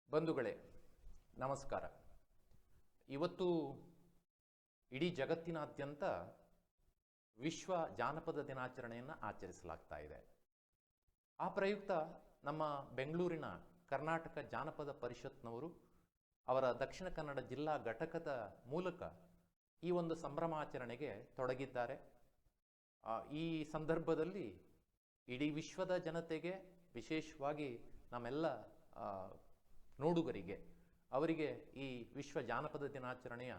ಬಂಧುಗಳೇ ನಮಸ್ಕಾರ. ಇವತ್ತು ಇಡೀ ಜಗತ್ತಿನಾದ್ಯಂತ ವಿಶ್ವ ಜಾನಪದ ದಿನಾಚರಣೆಯನ್ನು ಆಚರಿಸಲಾಗ್ತಾ ಇದೆ. ಆ ಪ್ರಯುಕ್ತ ನಮ್ಮ ಬೆಂಗಳೂರಿನ ಕರ್ನಾಟಕ ಜಾನಪದ ಪರಿಷತ್ನವರು ಅವರ ದಕ್ಷಿಣ ಕನ್ನಡ ಜಿಲ್ಲಾ ಘಟಕದ ಮೂಲಕ ಈ ಒಂದು ಸಂಭ್ರಮಾಚರಣೆಗೆ ತೊಡಗಿದ್ದಾರೆ. ಈ ಸಂದರ್ಭದಲ್ಲಿ ಇಡೀ ವಿಶ್ವದ ಜನತೆಗೆ, ವಿಶೇಷವಾಗಿ ನಮ್ಮೆಲ್ಲ ನೋಡುಗರಿಗೆ, ಅವರಿಗೆ ಈ ವಿಶ್ವ ಜಾನಪದ ದಿನಾಚರಣೆಯ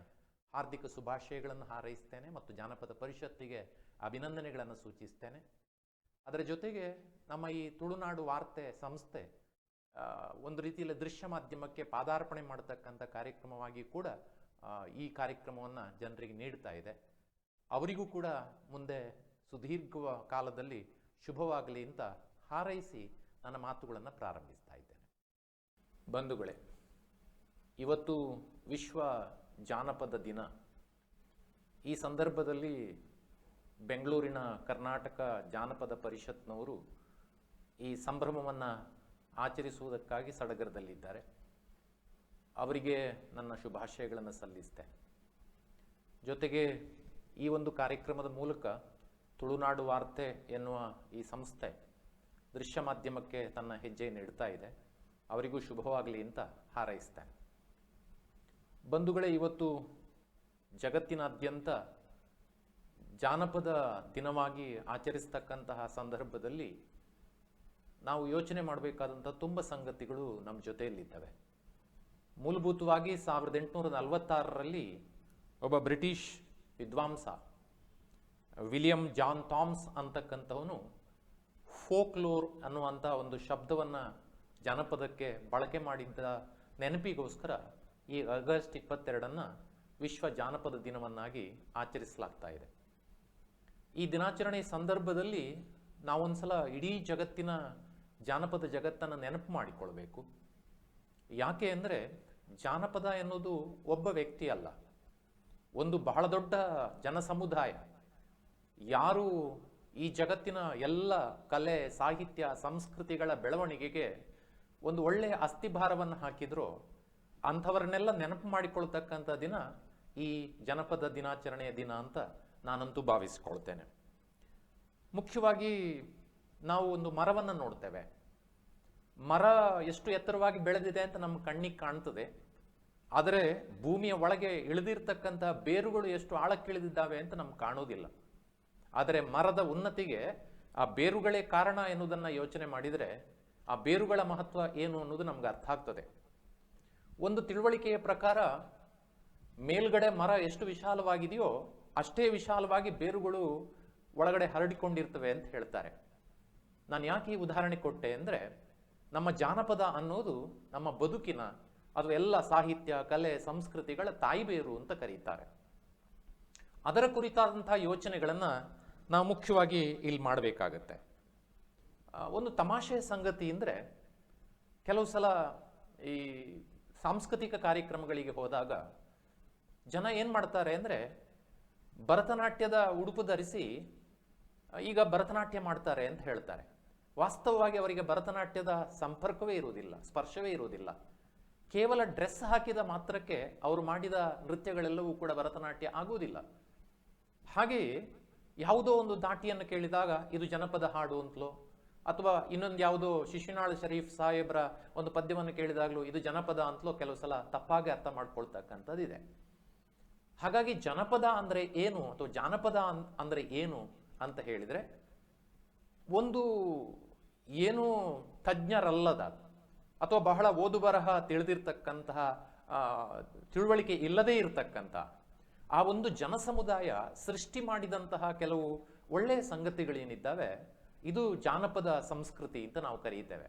ಹಾರ್ದಿಕ ಶುಭಾಶಯಗಳನ್ನು ಹಾರೈಸ್ತೇನೆ ಮತ್ತು ಜಾನಪದ ಪರಿಷತ್ತಿಗೆ ಅಭಿನಂದನೆಗಳನ್ನು ಸೂಚಿಸ್ತೇನೆ. ಅದರ ಜೊತೆಗೆ ನಮ್ಮ ಈ ತುಳುನಾಡು ವಾರ್ತೆ ಸಂಸ್ಥೆ ಒಂದು ರೀತಿಯಲ್ಲಿ ದೃಶ್ಯ ಮಾಧ್ಯಮಕ್ಕೆ ಪಾದಾರ್ಪಣೆ ಮಾಡತಕ್ಕಂಥ ಕಾರ್ಯಕ್ರಮವಾಗಿ ಕೂಡ ಈ ಕಾರ್ಯಕ್ರಮವನ್ನು ಜನರಿಗೆ ನೀಡ್ತಾ ಇದೆ. ಅವರಿಗೂ ಕೂಡ ಮುಂದೆ ಸುದೀರ್ಘ ಕಾಲದಲ್ಲಿ ಶುಭವಾಗಲಿ ಅಂತ ಹಾರೈಸಿ ನನ್ನ ಮಾತುಗಳನ್ನು ಪ್ರಾರಂಭಿಸ್ತಾ ಇದ್ದೇನೆ. ಬಂಧುಗಳೇ, ಇವತ್ತು ವಿಶ್ವ ಜಾನಪದ ದಿನ. ಈ ಸಂದರ್ಭದಲ್ಲಿ ಬೆಂಗಳೂರಿನ ಕರ್ನಾಟಕ ಜಾನಪದ ಪರಿಷತ್ನವರು ಈ ಸಂಭ್ರಮವನ್ನು ಆಚರಿಸುವುದಕ್ಕಾಗಿ ಸಡಗರದಲ್ಲಿದ್ದಾರೆ. ಅವರಿಗೆ ನನ್ನ ಶುಭಾಶಯಗಳನ್ನು ಸಲ್ಲಿಸ್ತೇನೆ. ಜೊತೆಗೆ ಈ ಒಂದು ಕಾರ್ಯಕ್ರಮದ ಮೂಲಕ ತುಳುನಾಡು ವಾರ್ತೆ ಎನ್ನುವ ಈ ಸಂಸ್ಥೆ ದೃಶ್ಯ ಮಾಧ್ಯಮಕ್ಕೆ ತನ್ನ ಹೆಜ್ಜೆ ನೀಡ್ತಾ ಇದೆ. ಅವರಿಗೂ ಶುಭವಾಗಲಿ ಅಂತ ಹಾರೈಸ್ತೇನೆ. ಬಂಧುಗಳೇ, ಇವತ್ತು ಜಗತ್ತಿನಾದ್ಯಂತ ಜಾನಪದ ದಿನವಾಗಿ ಆಚರಿಸ್ತಕ್ಕಂತಹ ಸಂದರ್ಭದಲ್ಲಿ ನಾವು ಯೋಚನೆ ಮಾಡಬೇಕಾದಂಥ ತುಂಬ ಸಂಗತಿಗಳು ನಮ್ಮ ಜೊತೆಯಲ್ಲಿದ್ದಾವೆ. ಮೂಲಭೂತವಾಗಿ 1846ರಲ್ಲಿ ಒಬ್ಬ ಬ್ರಿಟಿಷ್ ವಿದ್ವಾಂಸ ವಿಲಿಯಂ ಜಾನ್ ಥಾಮ್ಸ್ ಅಂತಕ್ಕಂಥವನು ಫೋಕ್ಲೋರ್ ಅನ್ನುವಂಥ ಒಂದು ಶಬ್ದವನ್ನು ಜಾನಪದಕ್ಕೆ ಬಳಕೆ ಮಾಡಿದ್ದ ನೆನಪಿಗೋಸ್ಕರ ಈ ಆಗಸ್ಟ್ 22 ವಿಶ್ವ ಜಾನಪದ ದಿನವನ್ನಾಗಿ ಆಚರಿಸಲಾಗ್ತಾ ಇದೆ. ಈ ದಿನಾಚರಣೆ ಸಂದರ್ಭದಲ್ಲಿ ನಾವೊಂದ್ಸಲ ಇಡೀ ಜಗತ್ತಿನ ಜಾನಪದ ಜಗತ್ತನ್ನು ನೆನಪು ಮಾಡಿಕೊಳ್ಬೇಕು. ಯಾಕೆ ಅಂದರೆ ಜಾನಪದ ಎನ್ನುವುದು ಒಬ್ಬ ವ್ಯಕ್ತಿ ಅಲ್ಲ, ಒಂದು ಬಹಳ ದೊಡ್ಡ ಜನಸಮುದಾಯ. ಯಾರು ಈ ಜಗತ್ತಿನ ಎಲ್ಲ ಕಲೆ, ಸಾಹಿತ್ಯ, ಸಂಸ್ಕೃತಿಗಳ ಬೆಳವಣಿಗೆಗೆ ಒಂದು ಒಳ್ಳೆಯ ಅಸ್ಥಿಭಾರವನ್ನು ಹಾಕಿದ್ರೋ ಅಂಥವರನ್ನೆಲ್ಲ ನೆನಪು ಮಾಡಿಕೊಳ್ತಕ್ಕಂಥ ದಿನ ಈ ಜನಪದ ದಿನಾಚರಣೆಯ ದಿನ ಅಂತ ನಾನಂತೂ ಭಾವಿಸಿಕೊಳ್ತೇನೆ. ಮುಖ್ಯವಾಗಿ ನಾವು ಒಂದು ಮರವನ್ನು ನೋಡ್ತೇವೆ. ಮರ ಎಷ್ಟು ಎತ್ತರವಾಗಿ ಬೆಳೆದಿದೆ ಅಂತ ನಮ್ಮ ಕಣ್ಣಿಗೆ ಕಾಣ್ತದೆ. ಆದರೆ ಭೂಮಿಯ ಒಳಗೆ ಇಳಿದಿರ್ತಕ್ಕಂಥ ಬೇರುಗಳು ಎಷ್ಟು ಆಳಕ್ಕಿಳಿದಿದ್ದಾವೆ ಅಂತ ನಮ್ಗೆ ಕಾಣೋದಿಲ್ಲ. ಆದರೆ ಮರದ ಉನ್ನತಿಗೆ ಆ ಬೇರುಗಳೇ ಕಾರಣ ಎನ್ನುವುದನ್ನು ಯೋಚನೆ ಮಾಡಿದರೆ ಆ ಬೇರುಗಳ ಮಹತ್ವ ಏನು ಅನ್ನೋದು ನಮ್ಗೆ ಅರ್ಥ ಆಗ್ತದೆ. ಒಂದು ತಿಳುವಳಿಕೆಯ ಪ್ರಕಾರ ಮೇಲ್ಗಡೆ ಮರ ಎಷ್ಟು ವಿಶಾಲವಾಗಿದೆಯೋ ಅಷ್ಟೇ ವಿಶಾಲವಾಗಿ ಬೇರುಗಳು ಒಳಗಡೆ ಹರಡಿಕೊಂಡಿರ್ತವೆ ಅಂತ ಹೇಳ್ತಾರೆ. ನಾನು ಯಾಕೆ ಈ ಉದಾಹರಣೆ ಕೊಟ್ಟೆ ಅಂದರೆ, ನಮ್ಮ ಜಾನಪದ ಅನ್ನೋದು ನಮ್ಮ ಬದುಕಿನ, ಅದು ಎಲ್ಲ ಸಾಹಿತ್ಯ, ಕಲೆ, ಸಂಸ್ಕೃತಿಗಳ ತಾಯಿಬೇರು ಅಂತ ಕರೀತಾರೆ. ಅದರ ಕುರಿತಾದಂಥ ಯೋಚನೆಗಳನ್ನು ನಾವು ಮುಖ್ಯವಾಗಿ ಇಲ್ಲಿ ಮಾಡಬೇಕಾಗತ್ತೆ. ಒಂದು ತಮಾಷೆಯ ಸಂಗತಿ ಅಂದರೆ, ಕೆಲವು ಸಲ ಈ ಸಾಂಸ್ಕೃತಿಕ ಕಾರ್ಯಕ್ರಮಗಳಿಗೆ ಹೋದಾಗ ಜನ ಏನು ಮಾಡ್ತಾರೆ ಅಂದರೆ, ಭರತನಾಟ್ಯದ ಉಡುಪು ಧರಿಸಿ ಈಗ ಭರತನಾಟ್ಯ ಮಾಡ್ತಾರೆ ಅಂತ ಹೇಳ್ತಾರೆ. ವಾಸ್ತವವಾಗಿ ಅವರಿಗೆ ಭರತನಾಟ್ಯದ ಸಂಪರ್ಕವೇ ಇರುವುದಿಲ್ಲ, ಸ್ಪರ್ಶವೇ ಇರುವುದಿಲ್ಲ. ಕೇವಲ ಡ್ರೆಸ್ ಹಾಕಿದ ಮಾತ್ರಕ್ಕೆ ಅವರು ಮಾಡಿದ ನೃತ್ಯಗಳೆಲ್ಲವೂ ಕೂಡ ಭರತನಾಟ್ಯ ಆಗುವುದಿಲ್ಲ. ಹಾಗೆಯೇ ಯಾವುದೋ ಒಂದು ದಾಟಿಯನ್ನು ಕೇಳಿದಾಗ ಇದು ಜನಪದ ಹಾಡು ಅಂತಲೋ, ಅಥವಾ ಇನ್ನೊಂದು ಯಾವುದೋ ಶಿಶುನಾಳ ಶರೀಫ್ ಸಾಹೇಬ್ರ ಒಂದು ಪದ್ಯವನ್ನು ಕೇಳಿದಾಗಲೂ ಇದು ಜನಪದ ಅಂತಲೋ ಕೆಲವು ಸಲ ತಪ್ಪಾಗಿ ಅರ್ಥ ಮಾಡ್ಕೊಳ್ತಕ್ಕಂಥದ್ದಿದೆ. ಹಾಗಾಗಿ ಜನಪದ ಅಂದರೆ ಏನು, ಅಥವಾ ಜಾನಪದ ಅಂದರೆ ಏನು ಅಂತ ಹೇಳಿದರೆ, ಒಂದು ಏನು ತಜ್ಞರಲ್ಲದ ಅಥವಾ ಬಹಳ ಓದು ಬರಹ ತಿಳಿದಿರ್ತಕ್ಕಂತಹ ತಿಳುವಳಿಕೆ ಇಲ್ಲದೇ ಇರತಕ್ಕಂಥ ಆ ಒಂದು ಜನಸಮುದಾಯ ಸೃಷ್ಟಿ ಮಾಡಿದಂತಹ ಕೆಲವು ಒಳ್ಳೆಯ ಸಂಗತಿಗಳೇನಿದ್ದಾವೆ, ಇದು ಜಾನಪದ ಸಂಸ್ಕೃತಿ ಅಂತ ನಾವು ಕರೀತೇವೆ.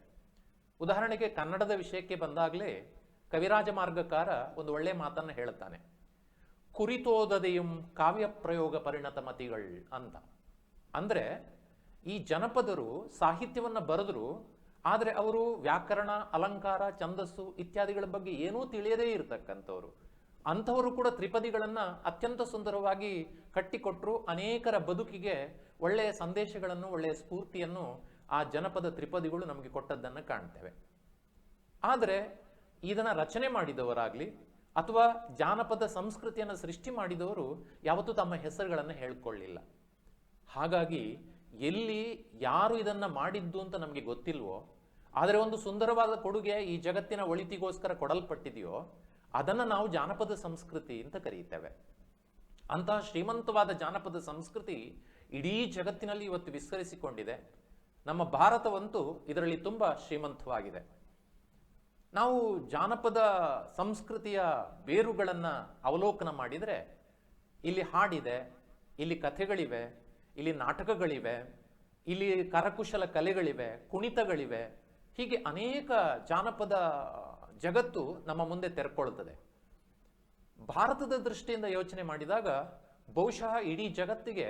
ಉದಾಹರಣೆಗೆ ಕನ್ನಡದ ವಿಷಯಕ್ಕೆ ಬಂದಾಗಲೇ ಕವಿರಾಜ ಮಾರ್ಗಕಾರ ಒಂದು ಒಳ್ಳೆಯ ಮಾತನ್ನು ಹೇಳ್ತಾನೆ, ಕುರಿತೋದದೆಯುಂ ಕಾವ್ಯ ಪ್ರಯೋಗ ಪರಿಣತ ಮತಿಗಳ್ ಅಂತ. ಅಂದರೆ ಈ ಜನಪದರು ಸಾಹಿತ್ಯವನ್ನು ಬರೆದ್ರು, ಆದರೆ ಅವರು ವ್ಯಾಕರಣ, ಅಲಂಕಾರ, ಛಂದಸ್ಸು ಇತ್ಯಾದಿಗಳ ಬಗ್ಗೆ ಏನೂ ತಿಳಿಯದೇ ಇರತಕ್ಕಂಥವ್ರು. ಅಂಥವರು ಕೂಡ ತ್ರಿಪದಿಗಳನ್ನು ಅತ್ಯಂತ ಸುಂದರವಾಗಿ ಕಟ್ಟಿಕೊಟ್ಟರು. ಅನೇಕರ ಬದುಕಿಗೆ ಒಳ್ಳೆಯ ಸಂದೇಶಗಳನ್ನು, ಒಳ್ಳೆಯ ಸ್ಫೂರ್ತಿಯನ್ನು ಆ ಜನಪದ ತ್ರಿಪದಿಗಳು ನಮಗೆ ಕೊಟ್ಟದ್ದನ್ನು ಕಾಣ್ತೇವೆ. ಆದರೆ ಇದನ್ನ ರಚನೆ ಮಾಡಿದವರಾಗ್ಲಿ ಅಥವಾ ಜಾನಪದ ಸಂಸ್ಕೃತಿಯನ್ನು ಸೃಷ್ಟಿ ಮಾಡಿದವರು ಯಾವತ್ತೂ ತಮ್ಮ ಹೆಸರುಗಳನ್ನು ಹೇಳ್ಕೊಳ್ಳಿಲ್ಲ. ಹಾಗಾಗಿ ಎಲ್ಲಿ ಯಾರು ಇದನ್ನ ಮಾಡಿದ್ದು ಅಂತ ನಮಗೆ ಗೊತ್ತಿಲ್ವೋ, ಆದರೆ ಒಂದು ಸುಂದರವಾದ ಕೊಡುಗೆ ಈ ಜಗತ್ತಿನ ಒಳಿತಿಗೋಸ್ಕರ ಕೊಡಲ್ಪಟ್ಟಿದೆಯೋ ಅದನ್ನು ನಾವು ಜಾನಪದ ಸಂಸ್ಕೃತಿ ಅಂತ ಕರೀತೇವೆ. ಅಂತಹ ಶ್ರೀಮಂತವಾದ ಜಾನಪದ ಸಂಸ್ಕೃತಿ ಇಡೀ ಜಗತ್ತಿನಲ್ಲಿ ಇವತ್ತು ವಿಸ್ತರಿಸಿಕೊಂಡಿದೆ. ನಮ್ಮ ಭಾರತವಂತೂ ಇದರಲ್ಲಿ ತುಂಬ ಶ್ರೀಮಂತವಾಗಿದೆ. ನಾವು ಜಾನಪದ ಸಂಸ್ಕೃತಿಯ ಬೇರುಗಳನ್ನು ಅವಲೋಕನ ಮಾಡಿದರೆ ಇಲ್ಲಿ ಹಾಡಿದೆ, ಇಲ್ಲಿ ಕಥೆಗಳಿವೆ, ಇಲ್ಲಿ ನಾಟಕಗಳಿವೆ, ಇಲ್ಲಿ ಕರಕುಶಲ ಕಲೆಗಳಿವೆ, ಕುಣಿತಗಳಿವೆ. ಹೀಗೆ ಅನೇಕ ಜಾನಪದ ಜಗತ್ತು ನಮ್ಮ ಮುಂದೆ ತೆರೆಕೊಳ್ತದೆ. ಭಾರತದ ದೃಷ್ಟಿಯಿಂದ ಯೋಚನೆ ಮಾಡಿದಾಗ ಬಹುಶಃ ಇಡೀ ಜಗತ್ತಿಗೆ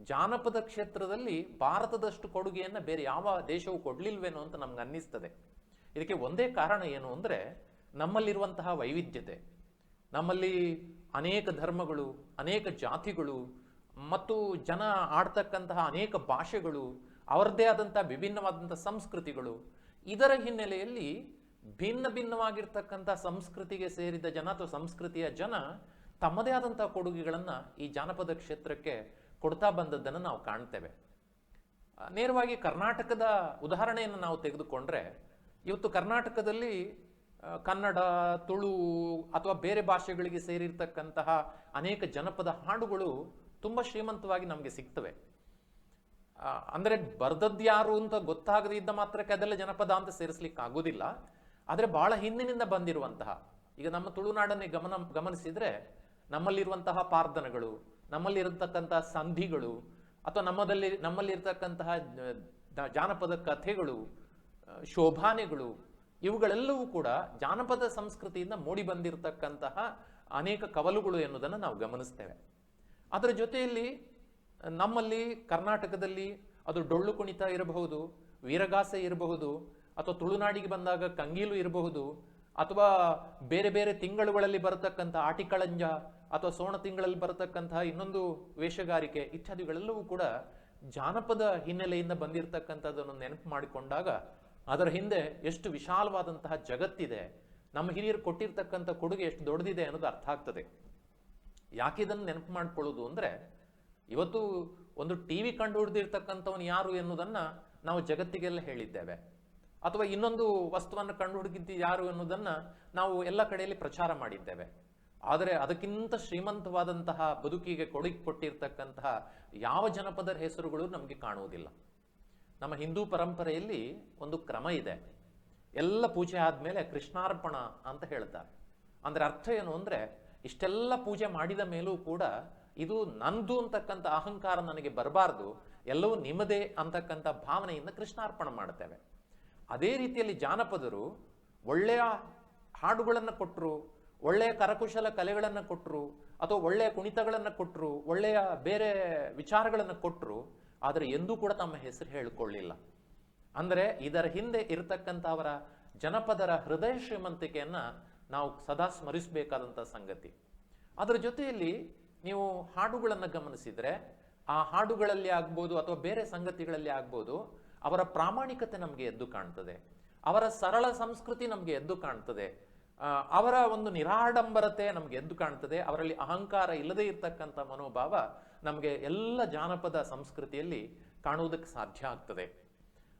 ಜಾನಪದ ಕ್ಷೇತ್ರದಲ್ಲಿ ಭಾರತದಷ್ಟು ಕೊಡುಗೆಯನ್ನು ಬೇರೆ ಯಾವ ದೇಶವೂ ಕೊಡ್ಲಿಲ್ವೇನೋ ಅಂತ ನಮ್ಗೆ ಅನ್ನಿಸ್ತದೆ. ಇದಕ್ಕೆ ಒಂದೇ ಕಾರಣ ಏನು ಅಂದರೆ ನಮ್ಮಲ್ಲಿರುವಂತಹ ವೈವಿಧ್ಯತೆ. ನಮ್ಮಲ್ಲಿ ಅನೇಕ ಧರ್ಮಗಳು, ಅನೇಕ ಜಾತಿಗಳು ಮತ್ತು ಜನ ಆಡ್ತಕ್ಕಂತಹ ಅನೇಕ ಭಾಷೆಗಳು, ಅವರದ್ದೇ ಆದಂತಹ ವಿಭಿನ್ನವಾದಂಥ ಸಂಸ್ಕೃತಿಗಳು. ಇದರ ಹಿನ್ನೆಲೆಯಲ್ಲಿ ಭಿನ್ನ ಭಿನ್ನವಾಗಿರ್ತಕ್ಕಂಥ ಸಂಸ್ಕೃತಿಗೆ ಸೇರಿದ ಜನ ಅಥವಾ ಸಂಸ್ಕೃತಿಯ ಜನ ತಮ್ಮದೇ ಆದಂತಹ ಕೊಡುಗೆಗಳನ್ನು ಈ ಜಾನಪದ ಕ್ಷೇತ್ರಕ್ಕೆ ಕೊಡ್ತಾ ಬಂದದ್ದನ್ನು ನಾವು ಕಾಣ್ತೇವೆ. ನೇರವಾಗಿ ಕರ್ನಾಟಕದ ಉದಾಹರಣೆಯನ್ನು ನಾವು ತೆಗೆದುಕೊಂಡ್ರೆ ಇವತ್ತು ಕರ್ನಾಟಕದಲ್ಲಿ ಕನ್ನಡ, ತುಳು ಅಥವಾ ಬೇರೆ ಭಾಷೆಗಳಿಗೆ ಸೇರಿರ್ತಕ್ಕಂತಹ ಅನೇಕ ಜನಪದ ಹಾಡುಗಳು ತುಂಬ ಶ್ರೀಮಂತವಾಗಿ ನಮಗೆ ಸಿಗ್ತವೆ. ಅಂದರೆ ಬರ್ದದ್ದು ಯಾರು ಅಂತ ಗೊತ್ತಾಗದೇ ಇದ್ದ ಮಾತ್ರಕ್ಕೆ ಅದೆಲ್ಲ ಜನಪದ ಅಂತ ಸೇರಿಸ್ಲಿಕ್ಕೆ ಆಗೋದಿಲ್ಲ. ಆದರೆ ಬಹಳ ಹಿಂದಿನಿಂದ ಬಂದಿರುವಂತಹ, ಈಗ ನಮ್ಮ ತುಳುನಾಡನ್ನೇ ಗಮನಿಸಿದ್ರೆ ನಮ್ಮಲ್ಲಿರುವಂತಹ ಪಾರ್ದನಗಳು, ನಮ್ಮಲ್ಲಿರತಕ್ಕಂತಹ ಸಂಧಿಗಳು ಅಥವಾ ನಮ್ಮಲ್ಲಿರ್ತಕ್ಕಂತಹ ಜಾನಪದ ಕಥೆಗಳು, ಶೋಭಾನೆಗಳು, ಇವುಗಳೆಲ್ಲವೂ ಕೂಡ ಜಾನಪದ ಸಂಸ್ಕೃತಿಯಿಂದ ಮೂಡಿ ಬಂದಿರತಕ್ಕಂತಹ ಅನೇಕ ಕವಲುಗಳು ಎನ್ನುವುದನ್ನು ನಾವು ಗಮನಿಸ್ತೇವೆ. ಅದರ ಜೊತೆಯಲ್ಲಿ ನಮ್ಮಲ್ಲಿ ಕರ್ನಾಟಕದಲ್ಲಿ ಅದು ಡೊಳ್ಳು ಕುಣಿತ ಇರಬಹುದು, ವೀರಗಾಸೆ ಇರಬಹುದು, ಅಥವಾ ತುಳುನಾಡಿಗೆ ಬಂದಾಗ ಕಂಗೀಲು ಇರಬಹುದು, ಅಥವಾ ಬೇರೆ ಬೇರೆ ತಿಂಗಳುಗಳಲ್ಲಿ ಬರತಕ್ಕಂಥ ಆಟಿಕಳಂಜ ಅಥವಾ ಸೋಣ ತಿಂಗಳಲ್ಲಿ ಬರತಕ್ಕಂತಹ ಇನ್ನೊಂದು ವೇಷಗಾರಿಕೆ ಇತ್ಯಾದಿಗಳೆಲ್ಲವೂ ಕೂಡ ಜಾನಪದ ಹಿನ್ನೆಲೆಯಿಂದ ಬಂದಿರತಕ್ಕಂಥದ್ದನ್ನು ನೆನಪು ಮಾಡಿಕೊಂಡಾಗ ಅದರ ಹಿಂದೆ ಎಷ್ಟು ವಿಶಾಲವಾದಂತಹ ಜಗತ್ತಿದೆ, ನಮ್ಮ ಹಿರಿಯರು ಕೊಟ್ಟಿರ್ತಕ್ಕಂಥ ಕೊಡುಗೆ ಎಷ್ಟು ದೊಡ್ಡದಿದೆ ಅನ್ನೋದು ಅರ್ಥ ಆಗ್ತದೆ. ಯಾಕೆ ಇದನ್ನು ನೆನಪು ಮಾಡ್ಕೊಳ್ಳೋದು ಅಂದರೆ ಇವತ್ತು ಒಂದು ಟಿವಿ ಕಂಡು ಹಿಡಿದಿರ್ತಕ್ಕಂಥವನು ಯಾರು ಎನ್ನುವುದನ್ನು ನಾವು ಜಗತ್ತಿಗೆಲ್ಲ ಹೇಳಿದ್ದೇವೆ, ಅಥವಾ ಇನ್ನೊಂದು ವಸ್ತುವನ್ನು ಕಂಡು ಹುಡುಕಿದ್ದು ಯಾರು ಎನ್ನುವುದನ್ನು ನಾವು ಎಲ್ಲ ಕಡೆಯಲ್ಲಿ ಪ್ರಚಾರ ಮಾಡಿದ್ದೇವೆ. ಆದರೆ ಅದಕ್ಕಿಂತ ಶ್ರೀಮಂತವಾದಂತಹ ಬದುಕಿಗೆ ಕೊಟ್ಟಿರ್ತಕ್ಕಂತಹ ಯಾವ ಜನಪದರ ಹೆಸರುಗಳು ನಮಗೆ ಕಾಣುವುದಿಲ್ಲ. ನಮ್ಮ ಹಿಂದೂ ಪರಂಪರೆಯಲ್ಲಿ ಒಂದು ಕ್ರಮ ಇದೆ. ಎಲ್ಲ ಪೂಜೆ ಆದಮೇಲೆ ಕೃಷ್ಣಾರ್ಪಣ ಅಂತ ಹೇಳ್ತಾರೆ. ಅಂದರೆ ಅರ್ಥ ಏನು ಅಂದರೆ ಇಷ್ಟೆಲ್ಲ ಪೂಜೆ ಮಾಡಿದ ಮೇಲೂ ಕೂಡ ಇದು ನಂದು ಅಂತಕ್ಕಂಥ ಅಹಂಕಾರ ನನಗೆ ಬರಬಾರ್ದು, ಎಲ್ಲವೂ ನಿಮ್ಮದೇ ಅಂತಕ್ಕಂಥ ಭಾವನೆಯಿಂದ ಕೃಷ್ಣಾರ್ಪಣ ಮಾಡ್ತೇವೆ. ಅದೇ ರೀತಿಯಲ್ಲಿ ಜಾನಪದರು ಒಳ್ಳೆಯ ಹಾಡುಗಳನ್ನು ಕೊಟ್ಟರು, ಒಳ್ಳೆಯ ಕರಕುಶಲ ಕಲೆಗಳನ್ನು ಕೊಟ್ಟರು, ಅಥವಾ ಒಳ್ಳೆಯ ಕುಣಿತಗಳನ್ನು ಕೊಟ್ಟರು, ಒಳ್ಳೆಯ ಬೇರೆ ವಿಚಾರಗಳನ್ನು ಕೊಟ್ಟರು, ಆದರೆ ಎಂದೂ ಕೂಡ ತಮ್ಮ ಹೆಸರು ಹೇಳಿಕೊಳ್ಳಿಲ್ಲ. ಅಂದರೆ ಇದರ ಹಿಂದೆ ಇರತಕ್ಕಂಥವರ ಜನಪದರ ಹೃದಯ ಶ್ರೀಮಂತಿಕೆಯನ್ನು ನಾವು ಸದಾ ಸ್ಮರಿಸಬೇಕಾದಂಥ ಸಂಗತಿ. ಅದರ ಜೊತೆಯಲ್ಲಿ ನೀವು ಹಾಡುಗಳನ್ನು ಗಮನಿಸಿದರೆ ಆ ಹಾಡುಗಳಲ್ಲಿ ಆಗ್ಬೋದು ಅಥವಾ ಬೇರೆ ಸಂಗತಿಗಳಲ್ಲಿ ಆಗ್ಬೋದು ಅವರ ಪ್ರಾಮಾಣಿಕತೆ ನಮಗೆ ಎದ್ದು ಕಾಣ್ತದೆ, ಅವರ ಸರಳ ಸಂಸ್ಕೃತಿ ನಮಗೆ ಎದ್ದು ಕಾಣ್ತದೆ, ಅವರ ಒಂದು ನಿರಾಡಂಬರತೆ ನಮಗೆ ಎದ್ದು ಕಾಣ್ತದೆ. ಅವರಲ್ಲಿ ಅಹಂಕಾರ ಇಲ್ಲದೆ ಇರತಕ್ಕಂಥ ಮನೋಭಾವ ನಮಗೆ ಎಲ್ಲ ಜಾನಪದ ಸಂಸ್ಕೃತಿಯಲ್ಲಿ ಕಾಣುವುದಕ್ಕೆ ಸಾಧ್ಯ ಆಗ್ತದೆ.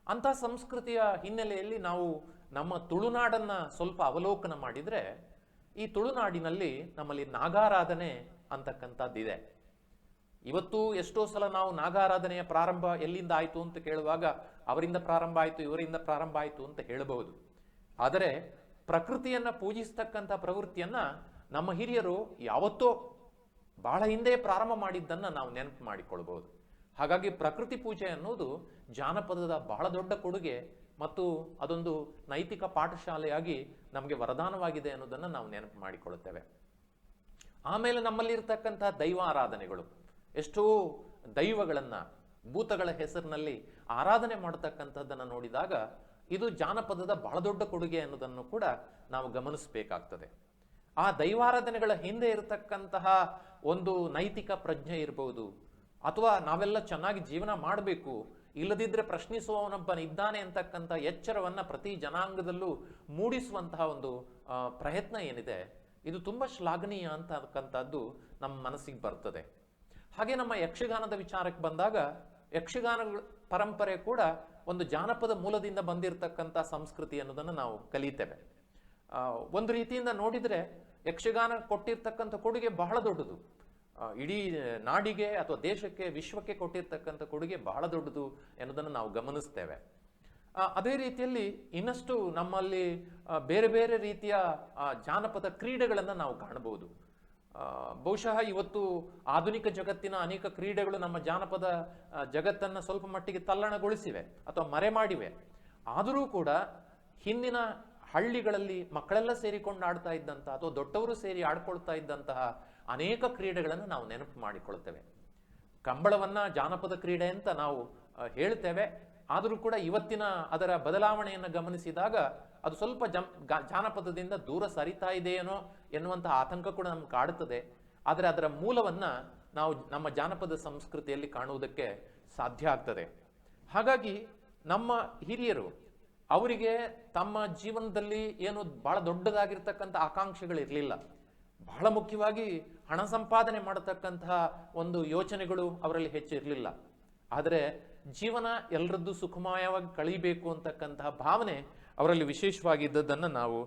ಅಂಥ ಸಂಸ್ಕೃತಿಯ ಹಿನ್ನೆಲೆಯಲ್ಲಿ ನಾವು ನಮ್ಮ ತುಳುನಾಡನ್ನು ಸ್ವಲ್ಪ ಅವಲೋಕನ ಮಾಡಿದರೆ ಈ ತುಳುನಾಡಿನಲ್ಲಿ ನಮ್ಮಲ್ಲಿ ನಾಗಾರಾಧನೆ ಅಂತಕ್ಕಂಥದ್ದಿದೆ. ಇವತ್ತು ಎಷ್ಟೋ ಸಲ ನಾವು ನಾಗಾರಾಧನೆಯ ಪ್ರಾರಂಭ ಎಲ್ಲಿಂದ ಆಯಿತು ಅಂತ ಕೇಳುವಾಗ ಅವರಿಂದ ಪ್ರಾರಂಭ ಆಯಿತು, ಇವರಿಂದ ಪ್ರಾರಂಭ ಆಯಿತು ಅಂತ ಹೇಳಬಹುದು. ಆದರೆ ಪ್ರಕೃತಿಯನ್ನು ಪೂಜಿಸ್ತಕ್ಕಂಥ ಪ್ರವೃತ್ತಿಯನ್ನು ನಮ್ಮ ಹಿರಿಯರು ಯಾವತ್ತೋ ಬಹಳ ಹಿಂದೆ ಪ್ರಾರಂಭ ಮಾಡಿದ್ದನ್ನು ನಾವು ನೆನಪು ಮಾಡಿಕೊಳ್ಬಹುದು. ಹಾಗಾಗಿ ಪ್ರಕೃತಿ ಪೂಜೆ ಅನ್ನೋದು ಜಾನಪದದ ಬಹಳ ದೊಡ್ಡ ಕೊಡುಗೆ ಮತ್ತು ಅದೊಂದು ನೈತಿಕ ಪಾಠಶಾಲೆಯಾಗಿ ನಮಗೆ ವರದಾನವಾಗಿದೆ ಅನ್ನೋದನ್ನು ನಾವು ನೆನಪು ಮಾಡಿಕೊಳ್ಳುತ್ತೇವೆ. ಆಮೇಲೆ ನಮ್ಮಲ್ಲಿರ್ತಕ್ಕಂಥ ದೈವ ಆರಾಧನೆಗಳು, ಎಷ್ಟೋ ದೈವಗಳನ್ನು ಭೂತಗಳ ಹೆಸರಿನಲ್ಲಿ ಆರಾಧನೆ ಮಾಡತಕ್ಕಂಥದ್ದನ್ನು ನೋಡಿದಾಗ ಇದು ಜಾನಪದದ ಬಹಳ ದೊಡ್ಡ ಕೊಡುಗೆ ಅನ್ನೋದನ್ನು ಕೂಡ ನಾವು ಗಮನಿಸಬೇಕಾಗ್ತದೆ. ಆ ದೈವಾರಾಧನೆಗಳ ಹಿಂದೆ ಇರತಕ್ಕಂತಹ ಒಂದು ನೈತಿಕ ಪ್ರಜ್ಞೆ ಇರಬಹುದು, ಅಥವಾ ನಾವೆಲ್ಲ ಚೆನ್ನಾಗಿ ಜೀವನ ಮಾಡಬೇಕು, ಇಲ್ಲದಿದ್ದರೆ ಪ್ರಶ್ನಿಸುವವನೊಬ್ಬನಿದ್ದಾನೆ ಅಂತಕ್ಕಂಥ ಎಚ್ಚರವನ್ನು ಪ್ರತಿ ಜನಾಂಗದಲ್ಲೂ ಮೂಡಿಸುವಂತಹ ಒಂದು ಪ್ರಯತ್ನ ಏನಿದೆ, ಇದು ತುಂಬ ಶ್ಲಾಘನೀಯ ಅಂತಕ್ಕಂಥದ್ದು ನಮ್ಮ ಮನಸ್ಸಿಗೆ ಬರ್ತದೆ. ಹಾಗೆ ನಮ್ಮ ಯಕ್ಷಗಾನದ ವಿಚಾರಕ್ಕೆ ಬಂದಾಗ, ಯಕ್ಷಗಾನ ಪರಂಪರೆ ಕೂಡ ಒಂದು ಜಾನಪದ ಮೂಲದಿಂದ ಬಂದಿರತಕ್ಕಂಥ ಸಂಸ್ಕೃತಿ ಅನ್ನೋದನ್ನು ನಾವು ಕಲಿತೇವೆ. ಒಂದು ರೀತಿಯಿಂದ ನೋಡಿದರೆ ಯಕ್ಷಗಾನ ಕೊಟ್ಟಿರ್ತಕ್ಕಂಥ ಕೊಡುಗೆ ಬಹಳ ದೊಡ್ಡದು. ಇಡೀ ನಾಡಿಗೆ ಅಥವಾ ದೇಶಕ್ಕೆ, ವಿಶ್ವಕ್ಕೆ ಕೊಟ್ಟಿರ್ತಕ್ಕಂಥ ಕೊಡುಗೆ ಬಹಳ ದೊಡ್ಡದು ಎನ್ನುವುದನ್ನು ನಾವು ಗಮನಿಸ್ತೇವೆ. ಅದೇ ರೀತಿಯಲ್ಲಿ ಇನ್ನಷ್ಟು ನಮ್ಮಲ್ಲಿ ಬೇರೆ ಬೇರೆ ರೀತಿಯ ಜಾನಪದ ಕ್ರೀಡೆಗಳನ್ನು ನಾವು ಕಾಣಬಹುದು. ಬಹುಶಃ ಇವತ್ತು ಆಧುನಿಕ ಜಗತ್ತಿನ ಅನೇಕ ಕ್ರೀಡೆಗಳು ನಮ್ಮ ಜಾನಪದ ಜಗತ್ತನ್ನು ಸ್ವಲ್ಪ ಮಟ್ಟಿಗೆ ತಲ್ಲಣಗೊಳಿಸಿವೆ ಅಥವಾ ಮರೆ ಮಾಡಿವೆ. ಆದರೂ ಕೂಡ ಹಿಂದಿನ ಹಳ್ಳಿಗಳಲ್ಲಿ ಮಕ್ಕಳೆಲ್ಲ ಸೇರಿಕೊಂಡು ಆಡ್ತಾ ಇದ್ದಂಥ ಅಥವಾ ದೊಡ್ಡವರು ಸೇರಿ ಆಡ್ಕೊಳ್ತಾ ಇದ್ದಂತಹ ಅನೇಕ ಕ್ರೀಡೆಗಳನ್ನು ನಾವು ನೆನಪು ಮಾಡಿಕೊಳ್ತೇವೆ. ಕಂಬಳವನ್ನ ಜಾನಪದ ಕ್ರೀಡೆ ಅಂತ ನಾವು ಹೇಳ್ತೇವೆ. ಆದರೂ ಕೂಡ ಇವತ್ತಿನ ಅದರ ಬದಲಾವಣೆಯನ್ನು ಗಮನಿಸಿದಾಗ ಅದು ಸ್ವಲ್ಪ ಜಾನಪದದಿಂದ ದೂರ ಸರಿತಾ ಇದೆಯೇನೋ ಎನ್ನುವಂತಹ ಆತಂಕ ಕೂಡ ನಮ್ಗೆ ಕಾಡುತ್ತದೆ. ಆದರೆ ಅದರ ಮೂಲವನ್ನ ನಾವು ನಮ್ಮ ಜಾನಪದ ಸಂಸ್ಕೃತಿಯಲ್ಲಿ ಕಾಣುವುದಕ್ಕೆ ಸಾಧ್ಯ ಆಗ್ತದೆ. ಹಾಗಾಗಿ ನಮ್ಮ ಹಿರಿಯರು, ಅವರಿಗೆ ತಮ್ಮ ಜೀವನದಲ್ಲಿ ಏನು ಬಹಳ ದೊಡ್ಡದಾಗಿರ್ತಕ್ಕಂಥ ಆಕಾಂಕ್ಷೆಗಳಿರಲಿಲ್ಲ. ಬಹಳ ಮುಖ್ಯವಾಗಿ ಹಣ ಸಂಪಾದನೆ ಮಾಡತಕ್ಕಂತಹ ಒಂದು ಯೋಚನೆಗಳು ಅವರಲ್ಲಿ ಹೆಚ್ಚಿರಲಿಲ್ಲ. ಆದರೆ ಜೀವನ ಎಲ್ಲರದ್ದು ಸುಖಮಯವಾಗಿ ಕಳೀಬೇಕು ಅಂತಕ್ಕಂತಹ ಭಾವನೆ ಅವರಲ್ಲಿ ವಿಶೇಷವಾಗಿದ್ದದ್ದನ್ನು ನಾವು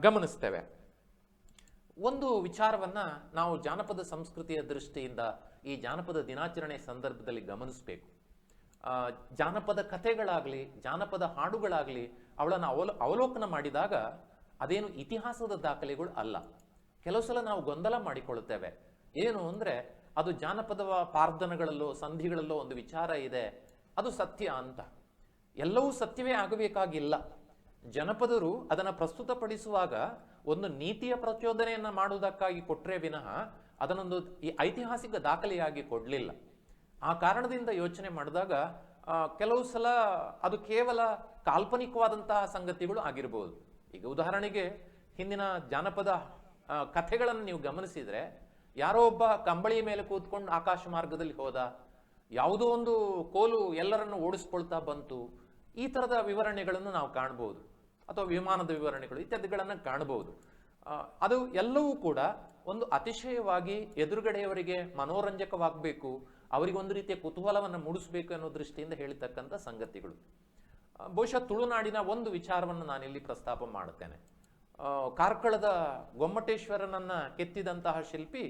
ಗಮನಿಸ್ತೇವೆ. ಒಂದು ವಿಚಾರವನ್ನ ನಾವು ಜಾನಪದ ಸಂಸ್ಕೃತಿಯ ದೃಷ್ಟಿಯಿಂದ ಈ ಜಾನಪದ ದಿನಾಚರಣೆ ಸಂದರ್ಭದಲ್ಲಿ ಗಮನಿಸಬೇಕು. ಜಾನಪದ ಕಥೆಗಳಾಗಲಿ, ಜಾನಪದ ಹಾಡುಗಳಾಗಲಿ, ಅವಳನ್ನು ಅವಲೋಕನ ಮಾಡಿದಾಗ ಅದೇನು ಇತಿಹಾಸದ ದಾಖಲೆಗಳು ಅಲ್ಲ. ಕೆಲವು ಸಲ ನಾವು ಗೊಂದಲ ಮಾಡಿಕೊಳ್ಳುತ್ತೇವೆ. ಏನು ಅಂದರೆ, ಅದು ಜಾನಪದ ಪಾರ್ಧನಗಳಲ್ಲೋ ಸಂಧಿಗಳಲ್ಲೋ ಒಂದು ವಿಚಾರ ಇದೆ, ಅದು ಸತ್ಯ ಅಂತ. ಎಲ್ಲವೂ ಸತ್ಯವೇ ಆಗಬೇಕಾಗಿಲ್ಲ. ಜನಪದರು ಅದನ್ನು ಪ್ರಸ್ತುತಪಡಿಸುವಾಗ ಒಂದು ನೀತಿಯ ಪ್ರಚೋದನೆಯನ್ನು ಮಾಡುವುದಕ್ಕಾಗಿ ಕೊಟ್ಟರೆ ವಿನಃ ಅದನ್ನೊಂದು ಈ ಐತಿಹಾಸಿಕ ದಾಖಲೆಯಾಗಿ ಕೊಡಲಿಲ್ಲ. ಆ ಕಾರಣದಿಂದ ಯೋಚನೆ ಮಾಡಿದಾಗ ಕೆಲವು ಸಲ ಅದು ಕೇವಲ ಕಾಲ್ಪನಿಕವಾದಂತಹ ಸಂಗತಿಗಳು ಆಗಿರ್ಬೋದು. ಈಗ ಉದಾಹರಣೆಗೆ ಹಿಂದಿನ ಜಾನಪದ ಕಥೆಗಳನ್ನು ನೀವು ಗಮನಿಸಿದರೆ, ಯಾರೋ ಒಬ್ಬ ಕಂಬಳಿ ಮೇಲೆ ಕೂತ್ಕೊಂಡು ಆಕಾಶ ಮಾರ್ಗದಲ್ಲಿ ಹೋದ, ಯಾವುದೋ ಒಂದು ಕೋಲು ಎಲ್ಲರನ್ನು ಓಡಿಸ್ಕೊಳ್ತಾ ಬಂತು, ಈ ಥರದ ವಿವರಣೆಗಳನ್ನು ನಾವು ಕಾಣಬಹುದು. ಅಥವಾ ವಿಮಾನದ ವಿವರಣೆಗಳು ಇತ್ಯಾದಿಗಳನ್ನು ಕಾಣಬಹುದು. ಅದು ಎಲ್ಲವೂ ಕೂಡ ಒಂದು ಅತಿಶಯವಾಗಿ ಎದುರುಗಡೆಯವರಿಗೆ ಮನೋರಂಜಕವಾಗಬೇಕು, ಅವರಿಗೊಂದು ರೀತಿಯ ಕುತೂಹಲವನ್ನು ಮೂಡಿಸಬೇಕು ಅನ್ನೋ ದೃಷ್ಟಿಯಿಂದ ಹೇಳಿರ್ತಕ್ಕಂಥ ಸಂಗತಿಗಳು. ಬಹುಶಃ ತುಳುನಾಡಿನ ಒಂದು ವಿಚಾರವನ್ನು ನಾನಿಲ್ಲಿ ಪ್ರಸ್ತಾಪ ಮಾಡುತ್ತೇನೆ. ಕಾರ್ಕಳದ ಗೊಮ್ಮಟೇಶ್ವರನನ್ನ ಕೆತ್ತಿದಂತಹ ಶಿಲ್ಪಿ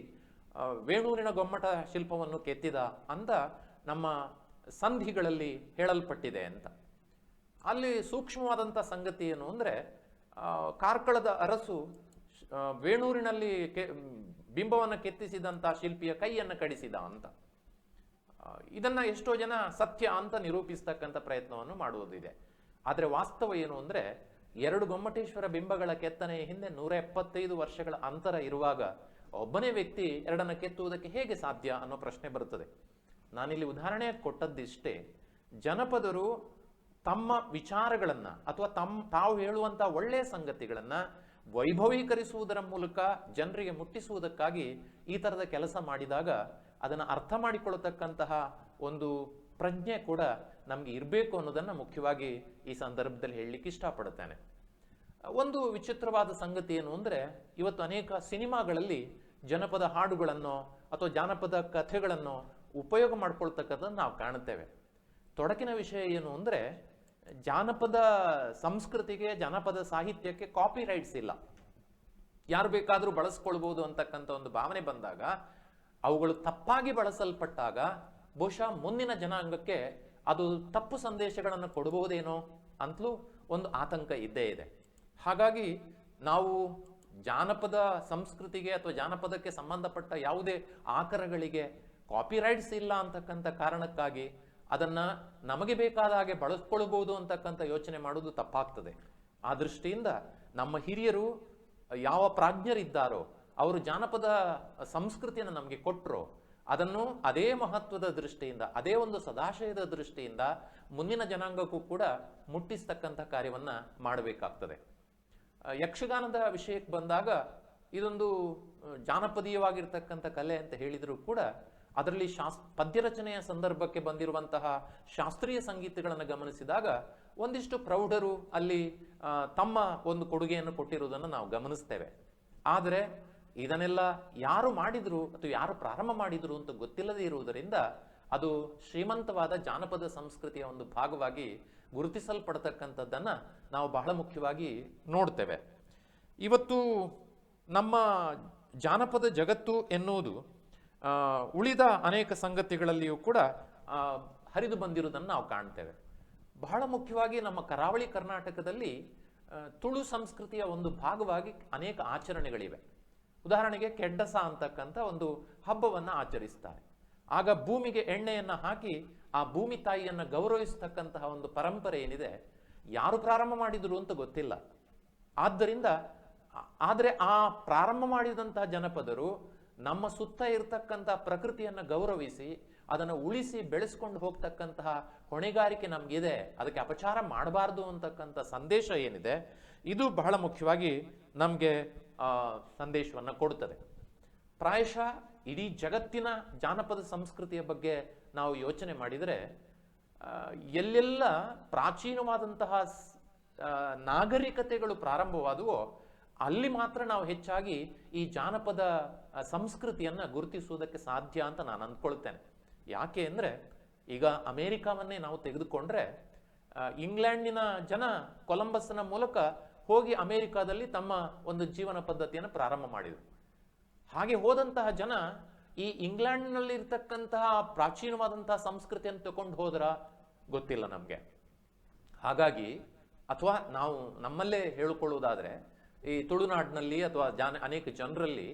ವೇಣೂರಿನ ಗೊಮ್ಮಟ ಶಿಲ್ಪವನ್ನು ಕೆತ್ತಿದ ಅಂತ ನಮ್ಮ ಸಂಧಿಗಳಲ್ಲಿ ಹೇಳಲ್ಪಟ್ಟಿದೆ ಅಂತ. ಅಲ್ಲಿ ಸೂಕ್ಷ್ಮವಾದಂಥ ಸಂಗತಿ ಏನು ಅಂದರೆ, ಕಾರ್ಕಳದ ಅರಸು ವೇಣೂರಿನಲ್ಲಿ ಬಿಂಬವನ್ನು ಕೆತ್ತಿಸಿದಂಥ ಶಿಲ್ಪಿಯ ಕೈಯನ್ನು ಕಡಿಸಿದ ಅಂತ. ಇದನ್ನ ಎಷ್ಟೋ ಜನ ಸತ್ಯ ಅಂತ ನಿರೂಪಿಸ್ತಕ್ಕಂಥ ಪ್ರಯತ್ನವನ್ನು ಮಾಡುವುದಿದೆ. ಆದರೆ ವಾಸ್ತವ ಏನು ಅಂದರೆ, ಎರಡು ಗೊಮ್ಮಟೇಶ್ವರ ಬಿಂಬಗಳ ಕೆತ್ತನೆಯ ಹಿಂದೆ 175 ವರ್ಷಗಳ ಅಂತರ ಇರುವಾಗ ಒಬ್ಬನೇ ವ್ಯಕ್ತಿ ಎರಡನ್ನ ಕೆತ್ತುವುದಕ್ಕೆ ಹೇಗೆ ಸಾಧ್ಯ ಅನ್ನೋ ಪ್ರಶ್ನೆ ಬರುತ್ತದೆ. ನಾನಿಲ್ಲಿ ಉದಾಹರಣೆ ಕೊಟ್ಟದ್ದಿಷ್ಟೇ. ಜನಪದರು ತಮ್ಮ ವಿಚಾರಗಳನ್ನು ಅಥವಾ ತಾವು ಹೇಳುವಂಥ ಒಳ್ಳೆಯ ಸಂಗತಿಗಳನ್ನು ವೈಭವೀಕರಿಸುವುದರ ಮೂಲಕ ಜನರಿಗೆ ಮುಟ್ಟಿಸುವುದಕ್ಕಾಗಿ ಈ ಥರದ ಕೆಲಸ ಮಾಡಿದಾಗ ಅದನ್ನು ಅರ್ಥ ಮಾಡಿಕೊಳ್ಳತಕ್ಕಂತಹ ಒಂದು ಪ್ರಜ್ಞೆ ಕೂಡ ನಮಗೆ ಇರಬೇಕು ಅನ್ನೋದನ್ನು ಮುಖ್ಯವಾಗಿ ಈ ಸಂದರ್ಭದಲ್ಲಿ ಹೇಳಲಿಕ್ಕೆ ಇಷ್ಟಪಡುತ್ತೇನೆ. ಒಂದು ವಿಚಿತ್ರವಾದ ಸಂಗತಿ ಏನು ಅಂದರೆ, ಇವತ್ತು ಅನೇಕ ಸಿನಿಮಾಗಳಲ್ಲಿ ಜನಪದ ಹಾಡುಗಳನ್ನು ಅಥವಾ ಜಾನಪದ ಕಥೆಗಳನ್ನು ಉಪಯೋಗ ಮಾಡ್ಕೊಳ್ತಕ್ಕಂಥದ್ದು ನಾವು ಕಾಣುತ್ತೇವೆ. ತೊಡಕಿನ ವಿಷಯ ಏನು ಅಂದರೆ, ಜಾನಪದ ಸಂಸ್ಕೃತಿಗೆ, ಜಾನಪದ ಸಾಹಿತ್ಯಕ್ಕೆ ಕಾಪಿ ರೈಟ್ಸ್ ಇಲ್ಲ. ಯಾರು ಬೇಕಾದರೂ ಬಳಸ್ಕೊಳ್ಬೋದು ಅಂತಕ್ಕಂಥ ಒಂದು ಭಾವನೆ ಬಂದಾಗ, ಅವುಗಳು ತಪ್ಪಾಗಿ ಬಳಸಲ್ಪಟ್ಟಾಗ ಬಹುಶಃ ಮುಂದಿನ ಜನಾಂಗಕ್ಕೆ ಅದು ತಪ್ಪು ಸಂದೇಶಗಳನ್ನು ಕೊಡಬಹುದೇನೋ ಅಂತಲೂ ಒಂದು ಆತಂಕ ಇದ್ದೇ ಇದೆ. ಹಾಗಾಗಿ ನಾವು ಜಾನಪದ ಸಂಸ್ಕೃತಿಗೆ ಅಥವಾ ಜಾನಪದಕ್ಕೆ ಸಂಬಂಧಪಟ್ಟ ಯಾವುದೇ ಆಕರಗಳಿಗೆ ಕಾಪಿರೈಟ್ಸ್ ಇಲ್ಲ ಅಂತಕ್ಕಂಥ ಕಾರಣಕ್ಕಾಗಿ ಅದನ್ನು ನಮಗೆ ಬೇಕಾದ ಹಾಗೆ ಬಳಸ್ಕೊಳ್ಬೋದು ಅಂತಕ್ಕಂಥ ಯೋಚನೆ ಮಾಡೋದು ತಪ್ಪಾಗ್ತದೆ. ಆ ದೃಷ್ಟಿಯಿಂದ ನಮ್ಮ ಹಿರಿಯರು ಯಾವ ಪ್ರಾಜ್ಞರಿದ್ದಾರೋ ಅವರು ಜಾನಪದ ಸಂಸ್ಕೃತಿಯನ್ನು ನಮಗೆ ಕೊಟ್ಟರು, ಅದನ್ನು ಅದೇ ಮಹತ್ವದ ದೃಷ್ಟಿಯಿಂದ, ಅದೇ ಒಂದು ಸದಾಶಯದ ದೃಷ್ಟಿಯಿಂದ ಮುಂದಿನ ಜನಾಂಗಕ್ಕೂ ಕೂಡ ಮುಟ್ಟಿಸ್ತಕ್ಕಂಥ ಕಾರ್ಯವನ್ನು ಮಾಡಬೇಕಾಗ್ತದೆ. ಯಕ್ಷಗಾನದ ವಿಷಯಕ್ಕೆ ಬಂದಾಗ ಇದೊಂದು ಜಾನಪದೀಯವಾಗಿರ್ತಕ್ಕಂಥ ಕಲೆ ಅಂತ ಹೇಳಿದರೂ ಕೂಡ ಅದರಲ್ಲಿ ಪದ್ಯ ರಚನೆಯ ಸಂದರ್ಭಕ್ಕೆ ಬಂದಿರುವಂತಹ ಶಾಸ್ತ್ರೀಯ ಸಂಗೀತಗಳನ್ನು ಗಮನಿಸಿದಾಗ ಒಂದಿಷ್ಟು ಪ್ರೌಢರು ಅಲ್ಲಿ ತಮ್ಮ ಒಂದು ಕೊಡುಗೆಯನ್ನು ಕೊಟ್ಟಿರುವುದನ್ನು ನಾವು ಗಮನಿಸ್ತೇವೆ. ಆದರೆ ಇದನ್ನೆಲ್ಲ ಯಾರು ಮಾಡಿದ್ರು ಅಥವಾ ಯಾರು ಪ್ರಾರಂಭ ಮಾಡಿದ್ರು ಅಂತ ಗೊತ್ತಿಲ್ಲದೆ ಇರುವುದರಿಂದ ಅದು ಶ್ರೀಮಂತವಾದ ಜಾನಪದ ಸಂಸ್ಕೃತಿಯ ಒಂದು ಭಾಗವಾಗಿ ಗುರುತಿಸಲ್ಪಡತಕ್ಕಂಥದ್ದನ್ನು ನಾವು ಬಹಳ ಮುಖ್ಯವಾಗಿ ನೋಡ್ತೇವೆ. ಇವತ್ತು ನಮ್ಮ ಜಾನಪದ ಜಗತ್ತು ಎನ್ನುವುದು ಉಳಿದ ಅನೇಕ ಸಂಗತಿಗಳಲ್ಲಿಯೂ ಕೂಡ ಹರಿದು ಬಂದಿರುವುದನ್ನು ನಾವು ಕಾಣ್ತೇವೆ. ಬಹಳ ಮುಖ್ಯವಾಗಿ ನಮ್ಮ ಕರಾವಳಿ ಕರ್ನಾಟಕದಲ್ಲಿ ತುಳು ಸಂಸ್ಕೃತಿಯ ಒಂದು ಭಾಗವಾಗಿ ಅನೇಕ ಆಚರಣೆಗಳಿವೆ. ಉದಾಹರಣೆಗೆ ಕೆಡ್ಡಸ ಅಂತಕ್ಕಂಥ ಒಂದು ಹಬ್ಬವನ್ನು ಆಚರಿಸ್ತಾರೆ. ಆಗ ಭೂಮಿಗೆ ಎಣ್ಣೆಯನ್ನು ಹಾಕಿ ಆ ಭೂಮಿ ತಾಯಿಯನ್ನು ಗೌರವಿಸ್ತಕ್ಕಂತಹ ಒಂದು ಪರಂಪರೆ ಏನಿದೆ, ಯಾರು ಪ್ರಾರಂಭ ಮಾಡಿದ್ರು ಅಂತ ಗೊತ್ತಿಲ್ಲ. ಆದರೆ ಆ ಪ್ರಾರಂಭ ಮಾಡಿದಂತಹ ಜನಪದರು ನಮ್ಮ ಸುತ್ತ ಇರತಕ್ಕಂತಹ ಪ್ರಕೃತಿಯನ್ನು ಗೌರವಿಸಿ ಅದನ್ನು ಉಳಿಸಿ ಬೆಳೆಸ್ಕೊಂಡು ಹೋಗ್ತಕ್ಕಂತಹ ಹೊಣೆಗಾರಿಕೆ ನಮಗಿದೆ. ಅದಕ್ಕೆ ಅಪಚಾರ ಮಾಡಬಾರ್ದು ಅಂತಕ್ಕಂಥ ಸಂದೇಶ ಏನಿದೆ, ಇದು ಬಹಳ ಮುಖ್ಯವಾಗಿ ನಮಗೆ ಸಂದೇಶವನ್ನು ಕೊಡುತ್ತದೆ. ಪ್ರಾಯಶಃ ಇಡೀ ಜಗತ್ತಿನ ಜಾನಪದ ಸಂಸ್ಕೃತಿಯ ಬಗ್ಗೆ ನಾವು ಯೋಚನೆ ಮಾಡಿದರೆ ಎಲ್ಲೆಲ್ಲ ಪ್ರಾಚೀನವಾದಂತಹ ನಾಗರಿಕತೆಗಳು ಪ್ರಾರಂಭವಾದವೋ ಅಲ್ಲಿ ಮಾತ್ರ ನಾವು ಹೆಚ್ಚಾಗಿ ಈ ಜಾನಪದ ಸಂಸ್ಕೃತಿಯನ್ನು ಗುರುತಿಸುವುದಕ್ಕೆ ಸಾಧ್ಯ ಅಂತ ನಾನು ಅಂದ್ಕೊಳ್ತೇನೆ. ಯಾಕೆ ಅಂದರೆ ಈಗ ಅಮೇರಿಕಾವನ್ನೇ ನಾವು ತೆಗೆದುಕೊಂಡ್ರೆ ಇಂಗ್ಲೆಂಡಿನ ಜನ ಕೊಲಂಬಸ್ನ ಮೂಲಕ ಹೋಗಿ ಅಮೇರಿಕಾದಲ್ಲಿ ತಮ್ಮ ಒಂದು ಜೀವನ ಪದ್ಧತಿಯನ್ನು ಪ್ರಾರಂಭ ಮಾಡಿದರು. ಹಾಗೆ ಹೋದಂತಹ ಜನ ಈ ಇಂಗ್ಲೆಂಡ್ನಲ್ಲಿ ಇರ್ತಕ್ಕಂತಹ ಪ್ರಾಚೀನವಾದಂತಹ ಸಂಸ್ಕೃತಿಯನ್ನು ತಗೊಂಡು ಹೋದ್ರ ಗೊತ್ತಿಲ್ಲ ನಮಗೆ. ಹಾಗಾಗಿ ಅಥವಾ ನಾವು ನಮ್ಮಲ್ಲೇ ಹೇಳಿಕೊಳ್ಳುವುದಾದ್ರೆ ಈ ತುಳುನಾಡಿನಲ್ಲಿ ಅಥವಾ ಅನೇಕ ಜನರಲ್ಲಿ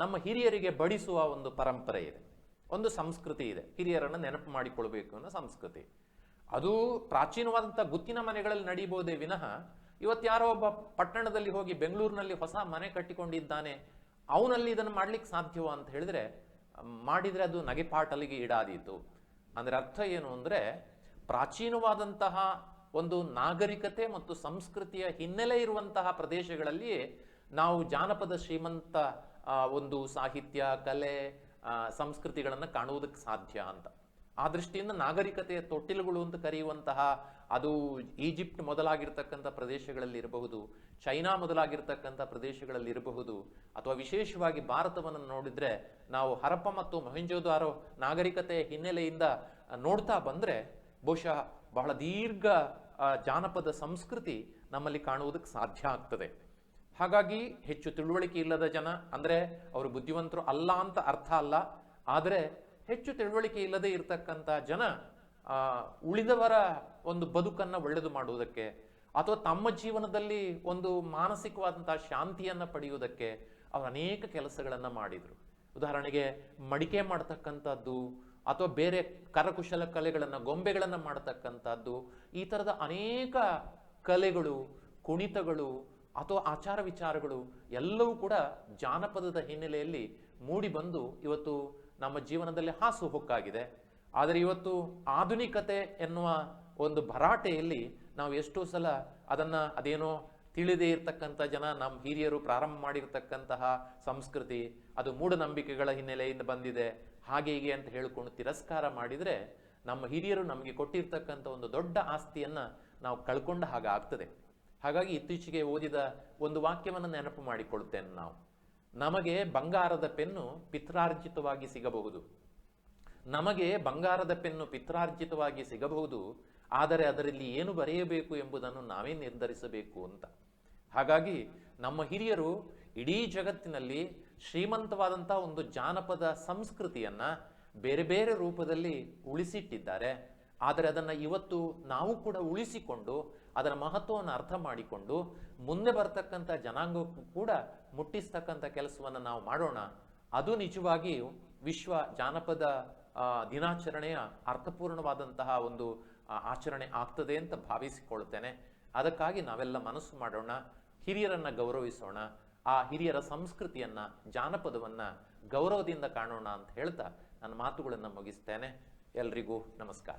ನಮ್ಮ ಹಿರಿಯರಿಗೆ ಬಡಿಸುವ ಒಂದು ಪರಂಪರೆ ಇದೆ, ಒಂದು ಸಂಸ್ಕೃತಿ ಇದೆ. ಹಿರಿಯರನ್ನು ನೆನಪು ಮಾಡಿಕೊಳ್ಬೇಕು ಅನ್ನೋ ಸಂಸ್ಕೃತಿ. ಅದು ಪ್ರಾಚೀನವಾದಂಥ ಗುತ್ತಿನ ಮನೆಗಳಲ್ಲಿ ನಡೀಬಹುದೇ ವಿನಃ ಇವತ್ತು ಯಾರೋ ಒಬ್ಬ ಪಟ್ಟಣದಲ್ಲಿ ಹೋಗಿ ಬೆಂಗಳೂರಿನಲ್ಲಿ ಹೊಸ ಮನೆ ಕಟ್ಟಿಕೊಂಡಿದ್ದಾನೆ, ಅವನಲ್ಲಿ ಇದನ್ನು ಮಾಡ್ಲಿಕ್ಕೆ ಸಾಧ್ಯವೋ ಅಂತ ಹೇಳಿದ್ರೆ ಮಾಡಿದರೆ ಅದು ನಗೆಪಾಟಲಿಗೆ ಈಡಾದೀತು. ಅಂದರೆ ಅರ್ಥ ಏನು ಅಂದರೆ ಪ್ರಾಚೀನವಾದಂತಹ ಒಂದು ನಾಗರಿಕತೆ ಮತ್ತು ಸಂಸ್ಕೃತಿಯ ಹಿನ್ನೆಲೆ ಇರುವಂತಹ ಪ್ರದೇಶಗಳಲ್ಲಿ ನಾವು ಜಾನಪದ ಶ್ರೀಮಂತ ಒಂದು ಸಾಹಿತ್ಯ, ಕಲೆ, ಸಂಸ್ಕೃತಿಗಳನ್ನು ಕಾಣುವುದಕ್ಕೆ ಸಾಧ್ಯ ಅಂತ. ಆ ದೃಷ್ಟಿಯಿಂದ ನಾಗರಿಕತೆಯ ತೊಟ್ಟಿಲುಗಳು ಅಂತ ಕರೆಯುವಂತಹ ಅದು ಈಜಿಪ್ಟ್ ಮೊದಲಾಗಿರ್ತಕ್ಕಂಥ ಪ್ರದೇಶಗಳಲ್ಲಿ ಇರಬಹುದು, ಚೈನಾ ಮೊದಲಾಗಿರ್ತಕ್ಕಂಥ ಪ್ರದೇಶಗಳಲ್ಲಿ ಇರಬಹುದು, ಅಥವಾ ವಿಶೇಷವಾಗಿ ಭಾರತವನ್ನು ನೋಡಿದ್ರೆ ನಾವು ಹರಪ್ಪ ಮತ್ತು ಮೊಹೆಂಜೋದಾರೋ ನಾಗರಿಕತೆಯ ಹಿನ್ನೆಲೆಯಿಂದ ನೋಡ್ತಾ ಬಂದರೆ ಬಹುಶಃ ಬಹಳ ದೀರ್ಘ ಜಾನಪದ ಸಂಸ್ಕೃತಿ ನಮ್ಮಲ್ಲಿ ಕಾಣುವುದಕ್ಕೆ ಸಾಧ್ಯ ಆಗ್ತದೆ. ಹಾಗಾಗಿ ಹೆಚ್ಚು ತಿಳುವಳಿಕೆ ಇಲ್ಲದ ಜನ ಅಂದರೆ ಅವರು ಬುದ್ಧಿವಂತರು ಅಲ್ಲ ಅಂತ ಅರ್ಥ ಅಲ್ಲ, ಆದರೆ ಹೆಚ್ಚು ತಿಳುವಳಿಕೆ ಇಲ್ಲದೆ ಇರತಕ್ಕಂಥ ಜನ ಉಳಿದವರ ಒಂದು ಬದುಕನ್ನು ಒಳ್ಳೆದು ಮಾಡುವುದಕ್ಕೆ ಅಥವಾ ತಮ್ಮ ಜೀವನದಲ್ಲಿ ಒಂದು ಮಾನಸಿಕವಾದಂತಹ ಶಾಂತಿಯನ್ನು ಪಡೆಯುವುದಕ್ಕೆ ಅವರು ಅನೇಕ ಕೆಲಸಗಳನ್ನು ಮಾಡಿದರು. ಉದಾಹರಣೆಗೆ ಮಡಿಕೆ ಮಾಡ್ತಕ್ಕಂಥದ್ದು ಅಥವಾ ಬೇರೆ ಕರಕುಶಲ ಕಲೆಗಳನ್ನು, ಗೊಂಬೆಗಳನ್ನು ಮಾಡತಕ್ಕಂಥದ್ದು, ಈ ಥರದ ಅನೇಕ ಕಲೆಗಳು, ಕುಣಿತಗಳು ಅಥವಾ ಆಚಾರ ವಿಚಾರಗಳು ಎಲ್ಲವೂ ಕೂಡ ಜಾನಪದದ ಹಿನ್ನೆಲೆಯಲ್ಲಿ ಮೂಡಿ ಬಂದು ಇವತ್ತು ನಮ್ಮ ಜೀವನದಲ್ಲಿ ಹಾಸು ಹೊಕ್ಕಾಗಿದೆ. ಆದರೆ ಇವತ್ತು ಆಧುನಿಕತೆ ಎನ್ನುವ ಒಂದು ಭರಾಟೆಯಲ್ಲಿ ನಾವು ಎಷ್ಟೋ ಸಲ ಅದೇನೋ ತಿಳಿದೇ ಇರತಕ್ಕಂಥ ಜನ, ನಮ್ಮ ಹಿರಿಯರು ಪ್ರಾರಂಭ ಮಾಡಿರ್ತಕ್ಕಂತಹ ಸಂಸ್ಕೃತಿ ಅದು ಮೂಢನಂಬಿಕೆಗಳ ಹಿನ್ನೆಲೆಯಿಂದ ಬಂದಿದೆ ಹಾಗೆ ಹೀಗೆ ಅಂತ ಹೇಳಿಕೊಂಡು ತಿರಸ್ಕಾರ ಮಾಡಿದರೆ ನಮ್ಮ ಹಿರಿಯರು ನಮಗೆ ಕೊಟ್ಟಿರ್ತಕ್ಕಂಥ ಒಂದು ದೊಡ್ಡ ಆಸ್ತಿಯನ್ನು ನಾವು ಕಳ್ಕೊಂಡ ಹಾಗೆ ಆಗ್ತದೆ. ಹಾಗಾಗಿ ಇತ್ತೀಚೆಗೆ ಓದಿದ ಒಂದು ವಾಕ್ಯವನ್ನು ನೆನಪು ಮಾಡಿಕೊಳ್ತೇನೆ ನಾವು. ನಮಗೆ ಬಂಗಾರದ ಪೆನ್ನು ಪಿತ್ರಾರ್ಜಿತವಾಗಿ ಸಿಗಬಹುದು, ನಮಗೆ ಬಂಗಾರದ ಪೆನ್ನು ಪಿತ್ರಾರ್ಜಿತವಾಗಿ ಸಿಗಬಹುದು, ಆದರೆ ಅದರಲ್ಲಿ ಏನು ಬರೆಯಬೇಕು ಎಂಬುದನ್ನು ನಾವೇ ನಿರ್ಧರಿಸಬೇಕು ಅಂತ. ಹಾಗಾಗಿ ನಮ್ಮ ಹಿರಿಯರು ಇಡೀ ಜಗತ್ತಿನಲ್ಲಿ ಶ್ರೀಮಂತವಾದಂತಹ ಒಂದು ಜಾನಪದ ಸಂಸ್ಕೃತಿಯನ್ನ ಬೇರೆ ಬೇರೆ ರೂಪದಲ್ಲಿ ಉಳಿಸಿಟ್ಟಿದ್ದಾರೆ. ಆದರೆ ಅದನ್ನು ಇವತ್ತು ನಾವು ಕೂಡ ಉಳಿಸಿಕೊಂಡು ಅದರ ಮಹತ್ವವನ್ನು ಅರ್ಥ ಮಾಡಿಕೊಂಡು ಮುಂದೆ ಬರ್ತಕ್ಕಂಥ ಜನಾಂಗಕ್ಕೂ ಕೂಡ ಮುಟ್ಟಿಸ್ತಕ್ಕಂಥ ಕೆಲಸವನ್ನು ನಾವು ಮಾಡೋಣ. ಅದು ನಿಜವಾಗಿ ವಿಶ್ವ ಜಾನಪದ ದಿನಾಚರಣೆಯ ಅರ್ಥಪೂರ್ಣವಾದಂತಹ ಒಂದು ಆಚರಣೆ ಆಗ್ತದೆ ಅಂತ ಭಾವಿಸಿಕೊಳ್ತೇನೆ. ಅದಕ್ಕಾಗಿ ನಾವೆಲ್ಲ ಮನಸ್ಸು ಮಾಡೋಣ, ಹಿರಿಯರನ್ನ ಗೌರವಿಸೋಣ, ಆ ಹಿರಿಯರ ಸಂಸ್ಕೃತಿಯನ್ನ, ಜಾನಪದವನ್ನ ಗೌರವದಿಂದ ಕಾಣೋಣ ಅಂತ ಹೇಳ್ತಾ ನನ್ನ ಮಾತುಗಳನ್ನು ಮುಗಿಸ್ತೇನೆ. ಎಲ್ರಿಗೂ ನಮಸ್ಕಾರ.